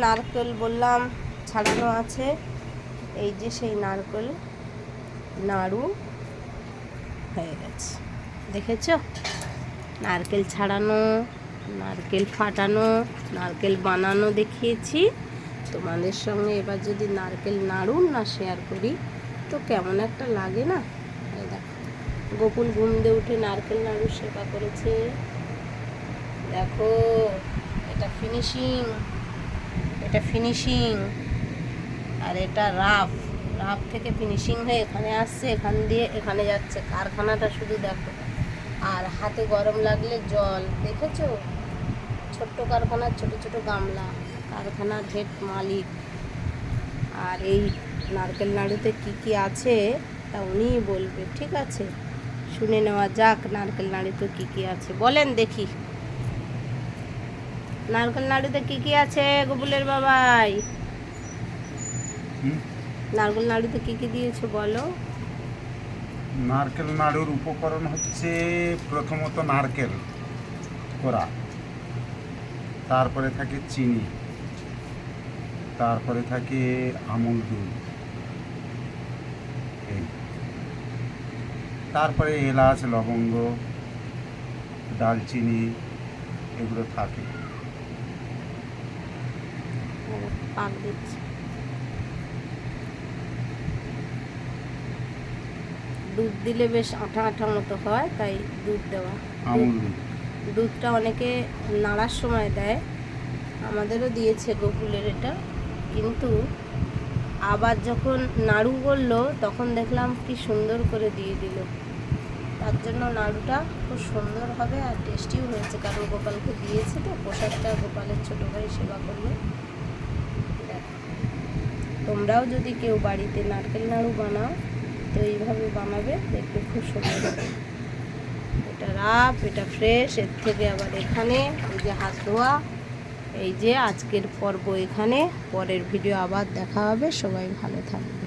নারকেল বললাম ছাড়ানো আছে, এই যে সেই নারকেল নাড়ু হয়ে গেছে। দেখেছো, নারকেল ছাড়ানো, নারকেল ফাটানো, নারকেল বানানো দেখিয়েছি তোমাদের সঙ্গে। এবার যদি নারকেল নাড়ু না শেয়ার করি তো কেমন একটা লাগে না। এই দেখো, গোকুল ঘুম দিয়ে উঠে নারকেল নাড়ু সেবা করেছে। দেখো, এটা ফিনিশিং, এটা ফিনিশিং, আর এটা রাফ, রাফ থেকে ফিনিশিং হয়ে এখানে আসছে, এখান দিয়ে এখানে যাচ্ছে। কারখানাটা শুধু দেখো। আর হাতে গরম লাগলে জল, দেখেছো, ছোট্ট কারখানার ছোট ছোট গামলা, কারখানার হেড মালিক। আর এই নারকেল নাড়ুতে কি কি আছে তা উনিই বলবে, ঠিক আছে? শুনে নেওয়া যাক নারকেল নাড়ুতে কি কি আছে, বলেন দেখি। নারকেল নাড়ুতে কি কি আছে গোপুলের বাবাই? নারকেল নাড়ুতে কি কি দিয়েছো বলো। নারকেল নাড়ুর উপকরণ হচ্ছে প্রথমত নারকেল কোড়া, তারপরে থাকে চিনি, তারপরে থাকে আমুল দুধ, এই তারপরে এলাচ, লবঙ্গ, দালচিনি এগুলো থাকে। পাক দিচ্ছি। দুধ দিলে বেশ আঠা আঠা মতো হয়, তাই দুধ দেওয়া। আমুল দুধ, দুধটা অনেকে নাড়ার সময় দেয়, আমাদেরও দিয়েছে গোকুলের এটা। কিন্তু আবার যখন নাড়ু করলো তখন দেখলাম কি সুন্দর করে দিয়ে দিল। তার জন্য নাড়ুটা খুব সুন্দর হবে আর টেস্টিও হয়েছে, কারণ গোপালকে দিয়েছে তো প্রসাদটা, গোপালের ছোটো ভাই সেবা করলো। তোমরাও যদি কেউ বাড়িতে নারকেল নাড়ু বানাও তো এইভাবে বানাবে, দেখবে খুব সুন্দর হবে। এটা রাফ, এটা ফ্রেশ, এর থেকে আবার এখানে এই যে হাত ধোয়া। এই যে আজকের পর্ব এখানে, পরের ভিডিও আবার দেখা হবে। সবাই ভালো থাকবে।